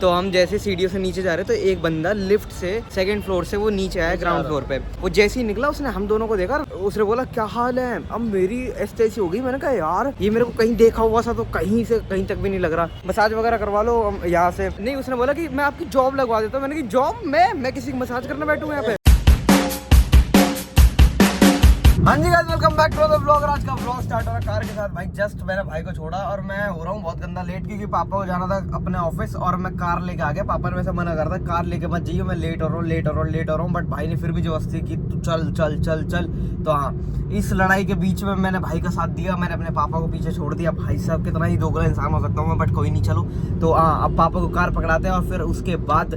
तो हम जैसे सीढ़ियों से नीचे जा रहे तो एक बंदा लिफ्ट से सेकंड फ्लोर से वो नीचे आया ग्राउंड फ्लोर पे। वो जैसे ही निकला उसने हम दोनों को देखा, उसने बोला क्या हाल है। अब मेरी ऐसी हो गई, मैंने कहा यार ये मेरे को कहीं देखा हुआ सा तो कहीं से कहीं तक भी नहीं लग रहा। मसाज वगैरह करवा लो यहाँ से। नहीं, उसने बोला कि मैं आपकी जॉब लगवा देता हूँ। मैंने कहा जॉब? मैं किसी की मसाज करने बैठूँ यहाँ पे? हाँ जी guys, welcome back to the vlog. आज का व्लॉग स्टार्ट हो रहा है कार के साथ। भाई जस्ट मैंने भाई को छोड़ा और मैं हो रहा हूँ बहुत गंदा लेट, क्योंकि पापा को जाना था अपने ऑफिस और मैं कार लेके आ गया। पापा ने वैसे मना कर था कार लेके मत जाइए, मैं लेट हो रहा हूँ। बट भाई ने फिर भी जबरदस्ती की, तू चल चल चल चल। तो हाँ, इस लड़ाई के बीच में मैंने भाई का साथ दिया, मैंने अपने पापा को पीछे छोड़ दिया। भाई साहब कितना ही दोगला इंसान हो सकता हूँ मैं, बट कोई नहीं, चलो। तो हाँ, अब पापा को कार पकड़ाते हैं और फिर उसके बाद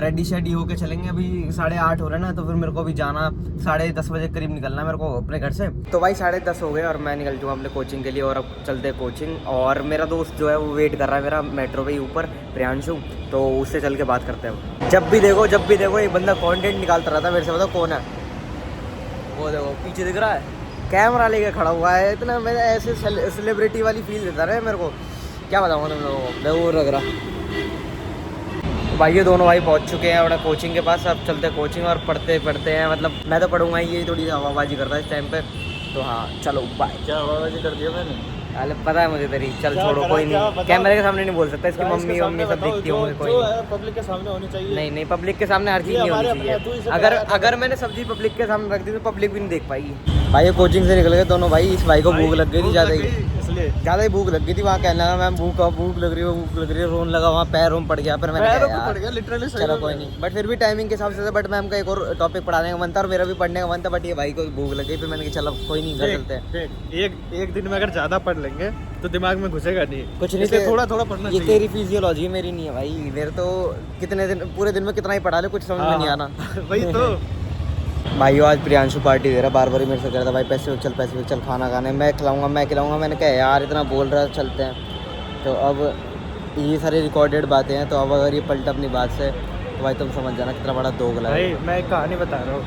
रेडी शेडी होके चलेंगे। अभी 8:30 हो रहे हैं ना, तो फिर मेरे को भी जाना 10:30 बजे करीब निकलना है मेरे को अपने घर से। तो भाई 10:30 हो गए और मैं निकल चुका अपने कोचिंग के लिए और अब चलते कोचिंग। और मेरा दोस्त जो है वो वेट कर रहा है मेरा मेट्रो पे ही ऊपर, प्रियांशु। तो उससे चल के बात करते हैं। जब भी देखो एक बंदा कंटेंट निकालता रहता है मेरे से। बताओ कौन है वो? देखो पीछे दिख रहा है, कैमरा लेके खड़ा हुआ है। इतना मेरे ऐसे सेलिब्रिटी वाली फील देता रहे मेरे को, क्या बताऊँ तुम लोगों को, वो लग रहा। भाई ये दोनों भाई पहुंच चुके हैं अपना कोचिंग के पास। अब चलते कोचिंग और पढ़ते हैं। मतलब मैं तो पढ़ूंगा ही, ये थोड़ी हवाबाजी करता है इस टाइम पे। तो हाँ चलो बाय। क्या हवाबाजी कर दिया मैंने? अरे पता है मुझे तेरी, चल छोड़ो, कोई नहीं। कैमरे के सामने नहीं बोल सकता, इसकी मम्मी सब देखती होंगे। कोई नहीं, पब्लिक के सामने होनी चाहिए। नहीं पब्लिक के सामने हर चीज़ नहीं होनी चाहिए। अगर मैंने सब्जी पब्लिक के सामने रख दी तो पब्लिक भी नहीं देख पाएगी। भाई ये कोचिंग से निकल गए दोनों भाई। इस भाई को भूख लग गई थी ज़्यादा ही भूख लग गई थी। वहाँ कहने लगा मैम भूख लग रही है, रोन लगा। वहाँ पैर रोम पड़ गया। पर मैंने लिटरली चलो कोई नहीं, बट फिर भी टाइमिंग के हिसाब से। बट मैम का एक और टॉपिक पढ़ाने का मन था और मेरा भी पढ़ने का मन था, बट ये भाई को भूख लग गई। फिर मैंने कहा चलो कोई नहीं, कर चलते हैं। एक दिन में अगर ज्यादा पढ़ लेंगे तो दिमाग में घुसेगा नहीं, कुछ नहीं, थोड़ा पढ़ना ये तेरी फिजियोलॉजी है, मेरी नहीं है भाई। मेरे तो कितने दिन, पूरे दिन में कितना ही पढ़ा ले, कुछ समझ में नहीं आना। वही तो भाई आज प्रियांशु पार्टी दे रहा, बार बार मेरे से कह रहा था भाई पैसे चल खाना खाने, मैं खिलाऊंगा। मैंने कहा यार इतना बोल रहा है, चलते हैं। तो अब ये सारी रिकॉर्डेड बातें हैं, तो अब अगर ये पलटा अपनी बात से तो भाई तुम समझ जाना कितना बड़ा दोगला है। भाई मैं एक कहानी बता रहा हूँ।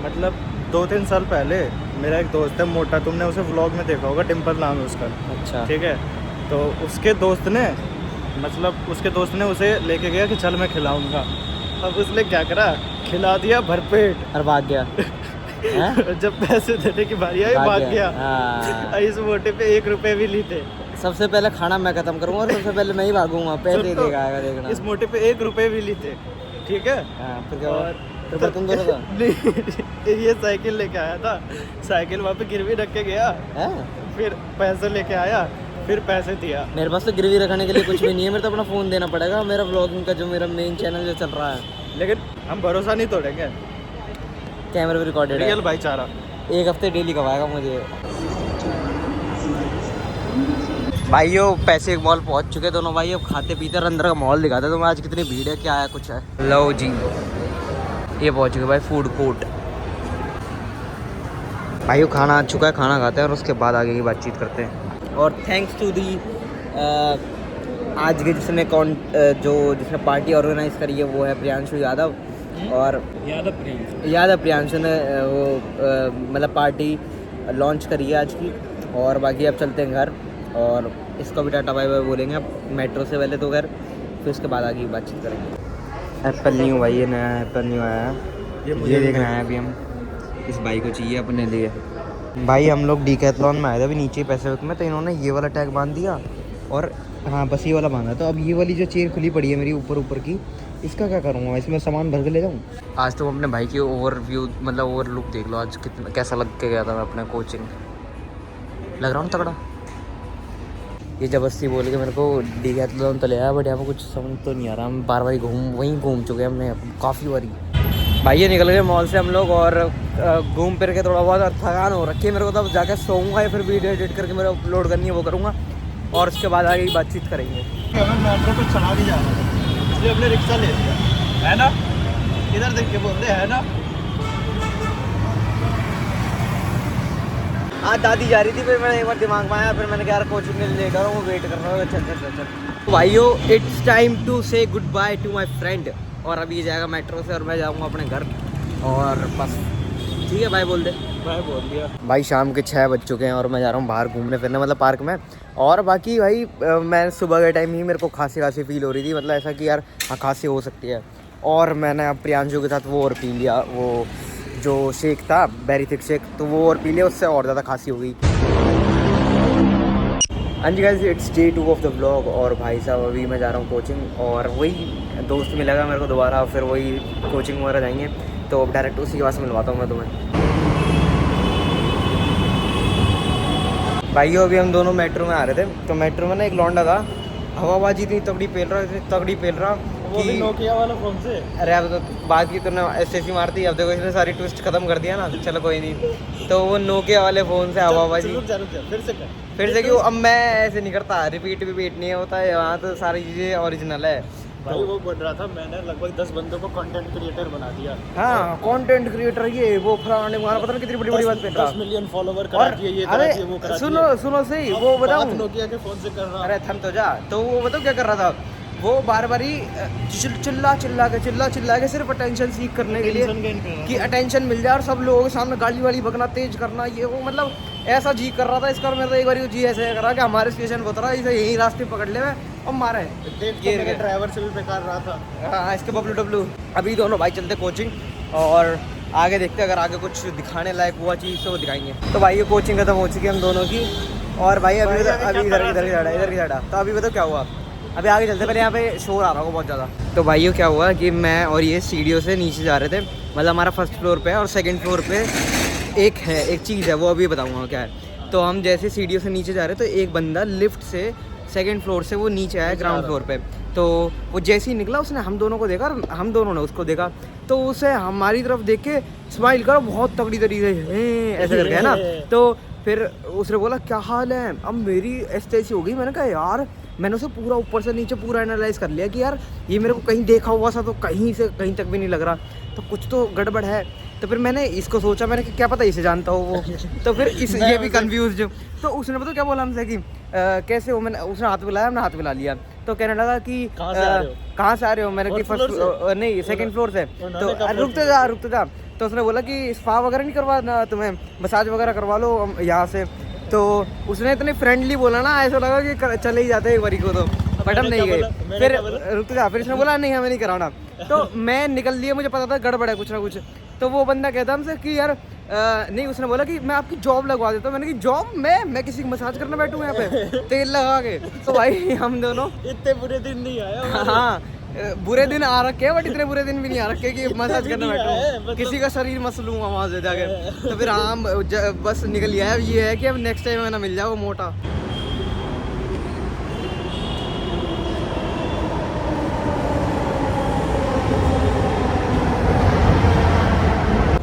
मतलब 2-3 साल पहले मेरा एक दोस्त है मोटा, तुमने उसे व्लॉग में देखा होगा, डिम्पल नाम है उसका। अच्छा ठीक है, तो उसके दोस्त ने उसे लेके गया कि चल मैं खिलाऊंगा। अब उसने क्या करा, खिला दिया भरपेट और भाग गया। जब पैसे देने की बारी आई भाग गया। इस मोटे पे 1 रुपए भी ली थे। सबसे पहले खाना मैं खत्म करूंगा और सबसे पहले मैं ही भागूंगा, पैसे देगा देखना। इस मोटे पे 1 रुपए भी ली थे, ठीक है। फिर क्या हुआ? फिर तुम दोनों का नहीं, ये साइकिल लेके आया था, साइकिल वहाँ पे गिरवी रख के गया, फिर पैसे लेके आया, फिर पैसे दिया। मेरे पास तो गिरवी रखने के लिए कुछ भी नहीं है, मेरे तो अपना फ़ोन देना पड़ेगा। मेरा व्लॉगिंग का जो मेरा मेन चैनल जो चल रहा है, लेकिन हम भरोसा नहीं तोड़ेंगे, कैमरे पे रिकॉर्डेड है। रियल भाईचारा। 1 हफ्ते डेली कमाएगा मुझे। भाइयों पैसे मॉल पहुंच चुके दोनों भाई। अब खाते पीते अंदर का मॉल दिखाते तुम्हें आज कितनी भीड़ है, क्या है कुछ है। लो जी, ये पहुंच चुके भाई फूड कोर्ट। भाइयों खाना आ चुका है, खाना खाते हैं और उसके बाद आगे की बातचीत करते हैं। और थैंक्स टू दी आज के जिसने जिसने पार्टी ऑर्गेनाइज करी है वो है प्रियांशु यादव। और यादव प्रियांशु ने वो मतलब पार्टी लॉन्च करी है आज की। और बाकी अब चलते हैं घर और इसको भी टाटा बाय बाय बोलेंगे अब मेट्रो से पहले तो घर, फिर उसके बाद आगे की बातचीत करेंगे। एप्पल न्यू भाई, ये नया एप्पल न्यू आया है, ये देखना है अभी। हम इस बाइक को चाहिए अपने लिए। भाई हम लोग डीकैथलॉन में आए थे अभी नीचे पैसे में, तो इन्होंने ये वाला टैग बांध दिया और हाँ बस ये वाला बांधा। तो अब ये वाली जो चेन खुली पड़ी है मेरी ऊपर की, इसका क्या करूँगा? इसमें सामान भर के ले जाऊँ। आज तो अपने भाई की ओवरव्यू मतलब ओवर लुक देख लो आज कितना कैसा लग के गया था मैं अपने कोचिंग। लग रहा हूँ तगड़ा। ये जबरदस्ती बोल के मेरे को डीकैथलॉन तो ले आया, बट यहाँ पर कुछ समझ तो नहीं आ रहा। हम बार वहीं घूम चुके हैं हमने काफ़ी बारी। भाई ये निकल गए मॉल से हम लोग और घूम फिर के थोड़ा बहुत थकान हो रखी है मेरे को। तो अब जाकर सोऊंगा या फिर वीडियो एडिट करके मेरा अपलोड करनी है वो करूँगा और उसके बाद आगे बातचीत करेंगे। मेट्रो पे चला भी जा रहा था, इसलिए अपने रिक्शा ले लिया है ना। इधर देख के बोलते है ना। आज दादी जा रही थी, फिर मैंने एक बार दिमाग में आया, फिर मैंने कहा यार कोचिंग के लिए लेट आ रहा हूँ, वेट कर रहा हूँ। चल भाइयों, it's time to say goodbye to my friend. और अभी जाएगा मेट्रो से और मैं जाऊँगा अपने घर और बस ठीक है भाई बोल दे। मैं बोल दिया। भाई शाम के 6 बज चुके हैं और मैं जा रहा हूँ बाहर घूमने फिरने, मतलब पार्क में। और बाकी भाई मैं सुबह के टाइम ही मेरे को खांसी फील हो रही थी, मतलब ऐसा कि यार हाँ खांसी हो सकती है। और मैंने अब प्रियांशु के साथ वो और पी लिया, वो जो शेक था बेरी थिक शेक, तो वो और पी लिया, उससे और ज़्यादा खांसी हो गई। हाँ जी guys, it's day 2 of the vlog. और भाई साहब अभी मैं जा रहा हूँ कोचिंग, और वही दोस्त मिलेगा मेरे को दोबारा, फिर वही कोचिंग वगैरह जाएंगे, तो डायरेक्ट उसी के पास मिलवाता हूँ मैं तुम्हें। भाइयों अभी हम दोनों मेट्रो में आ रहे थे, तो मेट्रो में ना एक लौंडा था, हवाबाजी इतनी तगड़ी पेल रहा वो भी नोकिया वाला फोन से। अरे अब तो बात की तूने ऐसी मारती, अब देखो इसने सारी ट्विस्ट खत्म कर दिया ना, चलो कोई नहीं। तो वो नोकिया वाले फ़ोन से हवाबाजी। रुक जा फिर से क्यों? अब मैं ऐसे नहीं करता, रिपीट नहीं होता है यहाँ, तो सारी चीज़ें ओरिजिनल है। भाई वो बोल रहा था मैंने लगभग 10 बंदों को कंटेंट क्रिएटर बना दिया। हाँ कंटेंट क्रिएटर, ये वो फलाने वहाँ पता नहीं कितनी बड़ी बात कर रहा। 10 मिलियन फॉलोवर करा दिए, ये करा दिए, वो करा दिए। सुनो सही, वो बताऊँ नोकिया के फोन से कर रहा। अरे थम तो जा। तो वो बताओ क्या कर रहा था, वो बार बार ही चिल्ला के सिर्फ अटेंशन सीख करने के लिए कि अटेंशन मिल जाए और सब लोगों के सामने गाली वाली बकना, तेज करना, ये वो, मतलब ऐसा जी कर रहा था इसका। मेरा तो एक बार जी ऐसे करा कि हमारे स्टेशन को उतरा, इसे यही रास्ते पकड़ ले और मारे। ये ड्राइवर से भी बेकार रहा था। हाँ इसके बबलू। अभी दोनों भाई चलते कोचिंग, और आगे देखते अगर आगे कुछ दिखाने लायक हुआ चीज़ तो वो दिखाएंगे। तो भाई ये कोचिंग खत्म हो चुकी है हम दोनों की, और भाई अभी इधर की साइड। तो अभी बताओ क्या हुआ, अभी आगे चलते, पहले यहाँ पे शोर आ रहा होगा बहुत ज़्यादा। तो भाइयों क्या हुआ कि मैं और ये सीढ़ियों से नीचे जा रहे थे, मतलब हमारा फर्स्ट फ्लोर पे है और सेकंड फ्लोर पे एक चीज़ है, वो अभी बताऊँगा क्या है। तो हम जैसे सीढ़ियों से नीचे जा रहे थे, तो एक बंदा लिफ्ट से सेकंड फ्लोर से वो नीचे आया ग्राउंड फ्लोर पे। तो वो जैसे ही निकला, उसने हम दोनों को देखा और हम दोनों ने उसको देखा, तो उसे हमारी तरफ देख के स्माइल करा बहुत तगड़ी तरीके से, ऐसे करके है ना। तो फिर उसने बोला क्या हाल है। अब मेरी ऐसी हो गई, मैंने कहा यार, मैंने उसे पूरा ऊपर से नीचे पूरा एनालाइज कर लिया कि यार ये मेरे को कहीं देखा हुआ सा तो कहीं से कहीं तक भी नहीं लग रहा, तो कुछ तो गड़बड़ है। तो फिर मैंने इसको सोचा, मैंने कि क्या पता इसे जानता हो वो। तो फिर ये भी कंफ्यूज। तो उसने पता क्या बोला हमसे कि कैसे हो, मैंने उसने हाथ मिलाया, हमने हाथ मिला लिया। तो कहने लगा कि कहाँ से आ रहे हो। मैंने कि फर्स्ट नहीं सेकंड फ्लोर से। तो रुक जा। तो उसने बोला कि स्पा वगैरह नहीं करवा तुम्हें, मसाज वगैरह करवा लो यहाँ से। तो उसने इतने फ्रेंडली बोला ना, ऐसा लगा कि चले ही जाते एक बारी को, तो बट हम नहीं गए। फिर रुक जा, फिर उसने बोला नहीं हमें नहीं कराना। तो मैं निकल लिया, मुझे पता था गड़बड़ है कुछ ना कुछ। तो वो बंदा कहता हमसे कि यार नहीं, उसने बोला कि मैं आपकी जॉब लगवा देता हूँ। मैंने कि जॉब? मैं किसी की मसाज करने बैठूँ यहाँ पे तेल लगा के? तो भाई हम दोनों इतने बुरे दिन नहीं आया। हाँ बुरे दिन आ रखे हैं, बट इतने बुरे दिन भी नहीं आ रखे कि मसाज करने बैठूँ, किसी का शरीर मस लूँगा वहाँ से जाके। तो फिर हम बस निकल गया है। ये है कि अब नेक्स्ट टाइम है ना मिल जाए वो मोटा।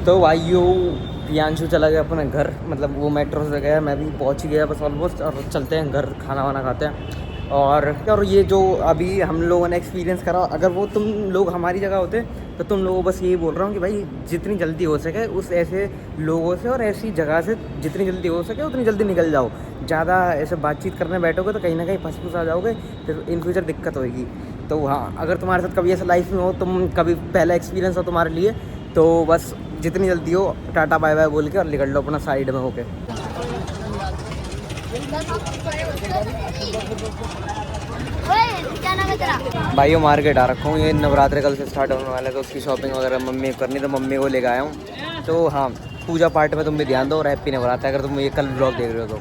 तो भाइयों प्रियांशु चला गया अपने घर, मतलब वो मेट्रो से गया, मैं भी पहुंच ही गया बस ऑलमोस्ट, और चलते हैं घर, खाना वाना खाते हैं। और ये जो अभी हम लोगों ने एक्सपीरियंस करा, अगर वो तुम लोग हमारी जगह होते तो तुम लोगों बस यही बोल रहा हूँ कि भाई जितनी जल्दी हो सके उस ऐसे लोगों से और ऐसी जगह से जितनी जल्दी हो सके उतनी जल्दी निकल जाओ। ज़्यादा ऐसे बातचीत करने बैठोगे तो कहीं ना कहीं फंस आ जाओगे, फिर इन फ्यूचर दिक्कत होगी। तो हाँ, अगर तुम्हारे साथ कभी ऐसा लाइफ में हो, तुम कभी पहला एक्सपीरियंस हो तुम्हारे लिए, तो बस जितनी जल्दी हो टाटा बाय बाय बोल के और निकल लो अपना साइड में होके। भाइयों मार्केट आ रखा हूँ, ये नवरात्रि कल से स्टार्ट होने वाला है, तो उसकी शॉपिंग वगैरह मम्मी करनी, तो मम्मी को लेकर आया हूँ। तो हाँ, पूजा पाठ में तुम भी ध्यान दो और हैप्पी नवरात्रि अगर तुम ये कल ब्लॉग देख रहे हो तो।